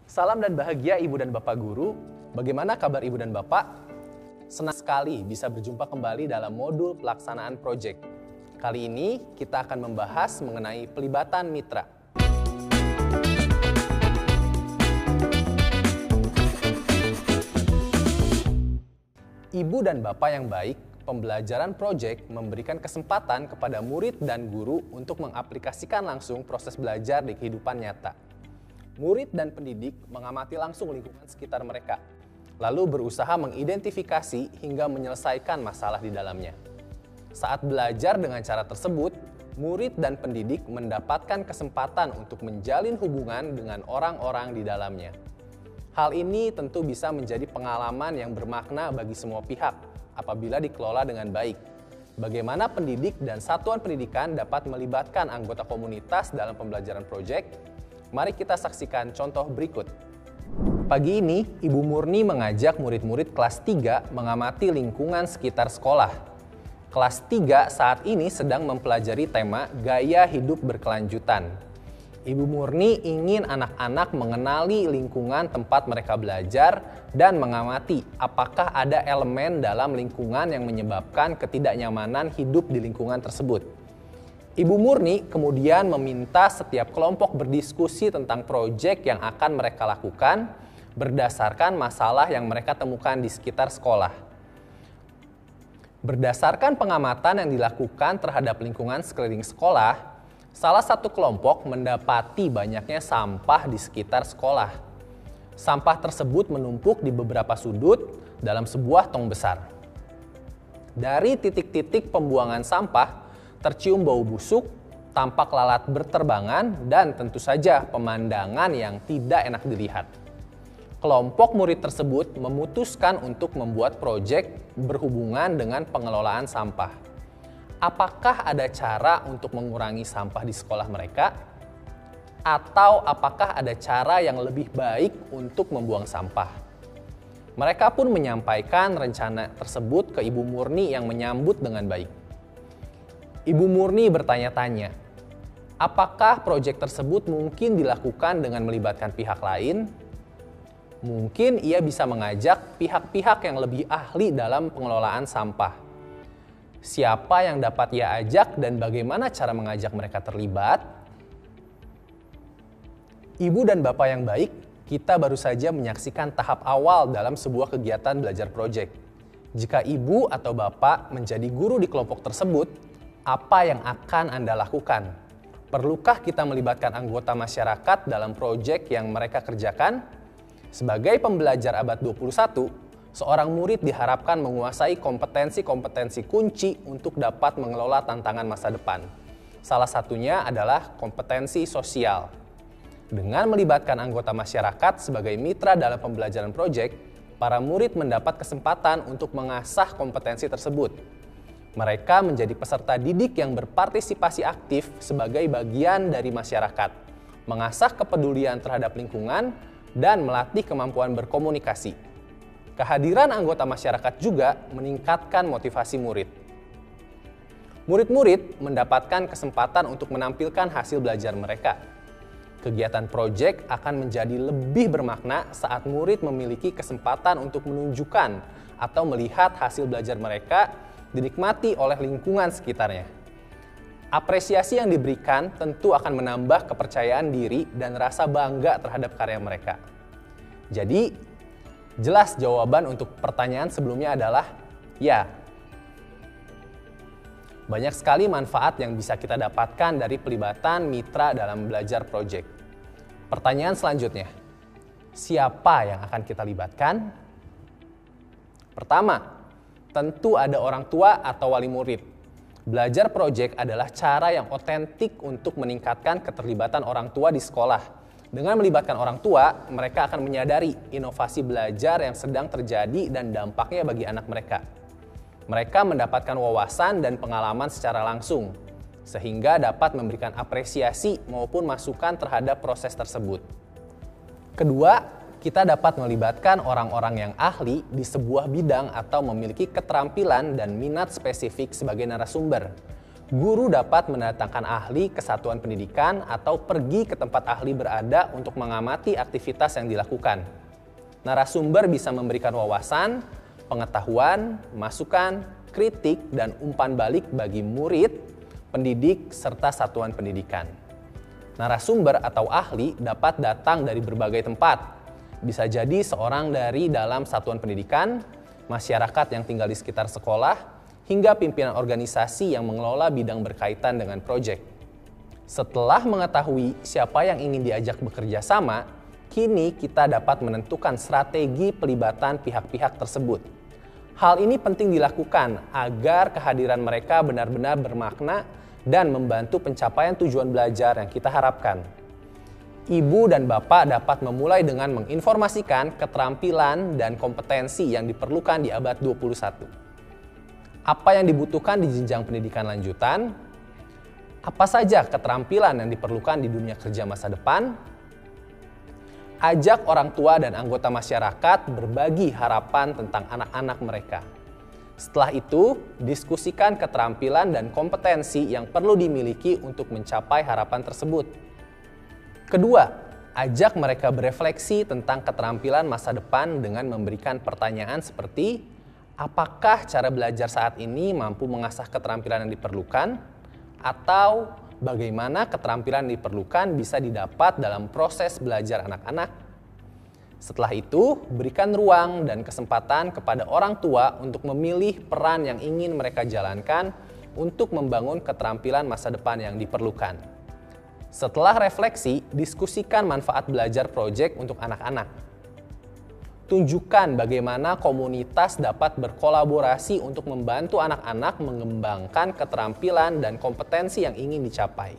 Salam dan bahagia Ibu dan Bapak Guru. Bagaimana kabar Ibu dan Bapak? Senang sekali bisa berjumpa kembali dalam modul pelaksanaan proyek. Kali ini kita akan membahas mengenai pelibatan mitra. Ibu dan Bapak yang baik, pembelajaran proyek memberikan kesempatan kepada murid dan guru untuk mengaplikasikan langsung proses belajar di kehidupan nyata. Murid dan pendidik mengamati langsung lingkungan sekitar mereka, lalu berusaha mengidentifikasi hingga menyelesaikan masalah di dalamnya. Saat belajar dengan cara tersebut, murid dan pendidik mendapatkan kesempatan untuk menjalin hubungan dengan orang-orang di dalamnya. Hal ini tentu bisa menjadi pengalaman yang bermakna bagi semua pihak apabila dikelola dengan baik. Bagaimana pendidik dan satuan pendidikan dapat melibatkan anggota komunitas dalam pembelajaran proyek? Mari kita saksikan contoh berikut. Pagi ini, Ibu Murni mengajak murid-murid kelas 3 mengamati lingkungan sekitar sekolah. Kelas 3 saat ini sedang mempelajari tema gaya hidup berkelanjutan. Ibu Murni ingin anak-anak mengenali lingkungan tempat mereka belajar dan mengamati apakah ada elemen dalam lingkungan yang menyebabkan ketidaknyamanan hidup di lingkungan tersebut. Ibu Murni kemudian meminta setiap kelompok berdiskusi tentang proyek yang akan mereka lakukan berdasarkan masalah yang mereka temukan di sekitar sekolah. Berdasarkan pengamatan yang dilakukan terhadap lingkungan sekeliling sekolah, salah satu kelompok mendapati banyaknya sampah di sekitar sekolah. Sampah tersebut menumpuk di beberapa sudut dalam sebuah tong besar. Dari titik-titik pembuangan sampah, tercium bau busuk, tampak lalat berterbangan, dan tentu saja pemandangan yang tidak enak dilihat. Kelompok murid tersebut memutuskan untuk membuat proyek berhubungan dengan pengelolaan sampah. Apakah ada cara untuk mengurangi sampah di sekolah mereka? Atau apakah ada cara yang lebih baik untuk membuang sampah? Mereka pun menyampaikan rencana tersebut ke Ibu Murni yang menyambut dengan baik. Ibu Murni bertanya-tanya, apakah proyek tersebut mungkin dilakukan dengan melibatkan pihak lain? Mungkin ia bisa mengajak pihak-pihak yang lebih ahli dalam pengelolaan sampah. Siapa yang dapat ia ajak dan bagaimana cara mengajak mereka terlibat? Ibu dan Bapak yang baik, kita baru saja menyaksikan tahap awal dalam sebuah kegiatan belajar proyek. Jika Ibu atau Bapak menjadi guru di kelompok tersebut, apa yang akan Anda lakukan? Perlukah kita melibatkan anggota masyarakat dalam proyek yang mereka kerjakan? Sebagai pembelajar abad 21, seorang murid diharapkan menguasai kompetensi-kompetensi kunci untuk dapat mengelola tantangan masa depan. Salah satunya adalah kompetensi sosial. Dengan melibatkan anggota masyarakat sebagai mitra dalam pembelajaran proyek, para murid mendapat kesempatan untuk mengasah kompetensi tersebut. Mereka menjadi peserta didik yang berpartisipasi aktif sebagai bagian dari masyarakat, mengasah kepedulian terhadap lingkungan, dan melatih kemampuan berkomunikasi. Kehadiran anggota masyarakat juga meningkatkan motivasi murid. Murid-murid mendapatkan kesempatan untuk menampilkan hasil belajar mereka. Kegiatan proyek akan menjadi lebih bermakna saat murid memiliki kesempatan untuk menunjukkan atau melihat hasil belajar mereka dinikmati oleh lingkungan sekitarnya. Apresiasi yang diberikan tentu akan menambah kepercayaan diri dan rasa bangga terhadap karya mereka. Jadi, jelas jawaban untuk pertanyaan sebelumnya adalah ya. Banyak sekali manfaat yang bisa kita dapatkan dari pelibatan mitra dalam belajar proyek. Pertanyaan selanjutnya, siapa yang akan kita libatkan? Pertama, tentu ada orang tua atau wali murid. Belajar proyek adalah cara yang otentik untuk meningkatkan keterlibatan orang tua di sekolah. Dengan melibatkan orang tua, mereka akan menyadari inovasi belajar yang sedang terjadi dan dampaknya bagi anak mereka. Mereka mendapatkan wawasan dan pengalaman secara langsung, sehingga dapat memberikan apresiasi maupun masukan terhadap proses tersebut. Kedua, kita dapat melibatkan orang-orang yang ahli di sebuah bidang atau memiliki keterampilan dan minat spesifik sebagai narasumber. Guru dapat mendatangkan ahli ke satuan pendidikan atau pergi ke tempat ahli berada untuk mengamati aktivitas yang dilakukan. Narasumber bisa memberikan wawasan, pengetahuan, masukan, kritik, dan umpan balik bagi murid, pendidik, serta satuan pendidikan. Narasumber atau ahli dapat datang dari berbagai tempat. Bisa jadi seorang dari dalam satuan pendidikan, masyarakat yang tinggal di sekitar sekolah, hingga pimpinan organisasi yang mengelola bidang berkaitan dengan proyek. Setelah mengetahui siapa yang ingin diajak bekerja sama, kini kita dapat menentukan strategi pelibatan pihak-pihak tersebut. Hal ini penting dilakukan agar kehadiran mereka benar-benar bermakna dan membantu pencapaian tujuan belajar yang kita harapkan. Ibu dan bapak dapat memulai dengan menginformasikan keterampilan dan kompetensi yang diperlukan di abad 21. Apa yang dibutuhkan di jenjang pendidikan lanjutan? Apa saja keterampilan yang diperlukan di dunia kerja masa depan? Ajak orang tua dan anggota masyarakat berbagi harapan tentang anak-anak mereka. Setelah itu, diskusikan keterampilan dan kompetensi yang perlu dimiliki untuk mencapai harapan tersebut. Kedua, ajak mereka berefleksi tentang keterampilan masa depan dengan memberikan pertanyaan seperti, apakah cara belajar saat ini mampu mengasah keterampilan yang diperlukan? Atau bagaimana keterampilan yang diperlukan bisa didapat dalam proses belajar anak-anak? Setelah itu, berikan ruang dan kesempatan kepada orang tua untuk memilih peran yang ingin mereka jalankan untuk membangun keterampilan masa depan yang diperlukan. Setelah refleksi, diskusikan manfaat belajar proyek untuk anak-anak. Tunjukkan bagaimana komunitas dapat berkolaborasi untuk membantu anak-anak mengembangkan keterampilan dan kompetensi yang ingin dicapai.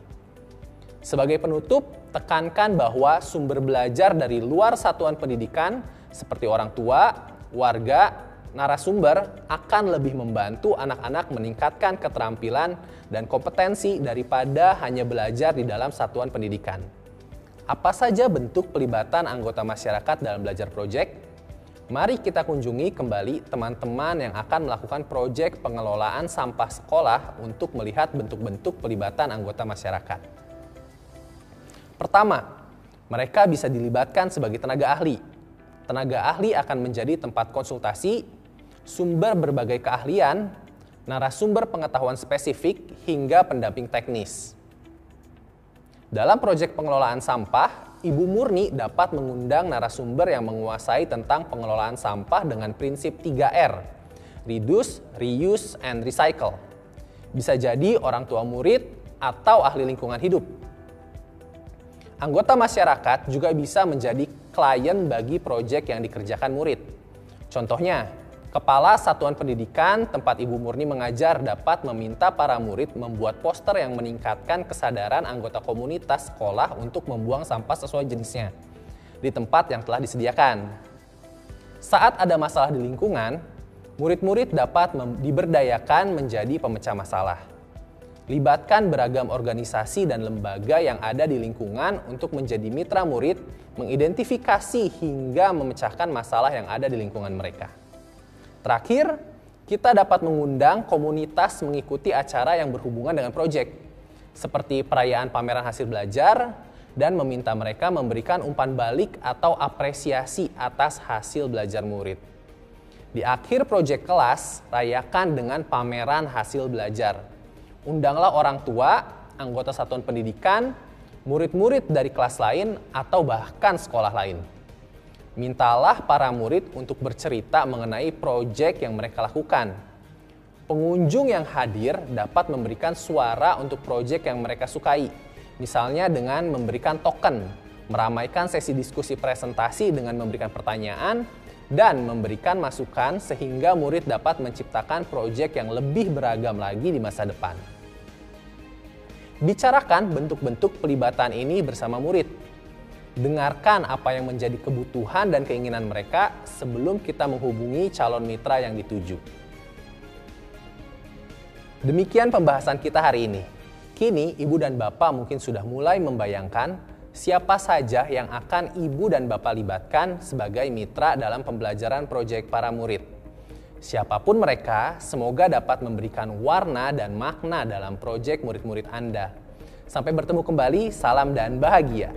Sebagai penutup, tekankan bahwa sumber belajar dari luar satuan pendidikan seperti orang tua, warga, narasumber akan lebih membantu anak-anak meningkatkan keterampilan dan kompetensi daripada hanya belajar di dalam satuan pendidikan. Apa saja bentuk pelibatan anggota masyarakat dalam belajar proyek? Mari kita kunjungi kembali teman-teman yang akan melakukan proyek pengelolaan sampah sekolah untuk melihat bentuk-bentuk pelibatan anggota masyarakat. Pertama, mereka bisa dilibatkan sebagai tenaga ahli. Tenaga ahli akan menjadi tempat konsultasi, sumber berbagai keahlian, narasumber pengetahuan spesifik, hingga pendamping teknis. Dalam proyek pengelolaan sampah, Ibu Murni dapat mengundang narasumber yang menguasai tentang pengelolaan sampah dengan prinsip 3R, reduce, reuse, and recycle. Bisa jadi orang tua murid atau ahli lingkungan hidup. Anggota masyarakat juga bisa menjadi klien bagi proyek yang dikerjakan murid. Contohnya, Kepala Satuan Pendidikan tempat Ibu Murni mengajar dapat meminta para murid membuat poster yang meningkatkan kesadaran anggota komunitas sekolah untuk membuang sampah sesuai jenisnya di tempat yang telah disediakan. Saat ada masalah di lingkungan, murid-murid dapat diberdayakan menjadi pemecah masalah. Libatkan beragam organisasi dan lembaga yang ada di lingkungan untuk menjadi mitra murid, mengidentifikasi hingga memecahkan masalah yang ada di lingkungan mereka. Terakhir, kita dapat mengundang komunitas mengikuti acara yang berhubungan dengan proyek, seperti perayaan pameran hasil belajar, dan meminta mereka memberikan umpan balik atau apresiasi atas hasil belajar murid. Di akhir proyek kelas, rayakan dengan pameran hasil belajar. Undanglah orang tua, anggota satuan pendidikan, murid-murid dari kelas lain, atau bahkan sekolah lain. Mintalah para murid untuk bercerita mengenai proyek yang mereka lakukan. Pengunjung yang hadir dapat memberikan suara untuk proyek yang mereka sukai, misalnya dengan memberikan token, meramaikan sesi diskusi presentasi dengan memberikan pertanyaan, dan memberikan masukan sehingga murid dapat menciptakan proyek yang lebih beragam lagi di masa depan. Bicarakan bentuk-bentuk pelibatan ini bersama murid. Dengarkan apa yang menjadi kebutuhan dan keinginan mereka sebelum kita menghubungi calon mitra yang dituju. Demikian pembahasan kita hari ini. Kini ibu dan bapak mungkin sudah mulai membayangkan siapa saja yang akan ibu dan bapak libatkan sebagai mitra dalam pembelajaran proyek para murid. Siapapun mereka, semoga dapat memberikan warna dan makna dalam proyek murid-murid Anda. Sampai bertemu kembali, salam dan bahagia.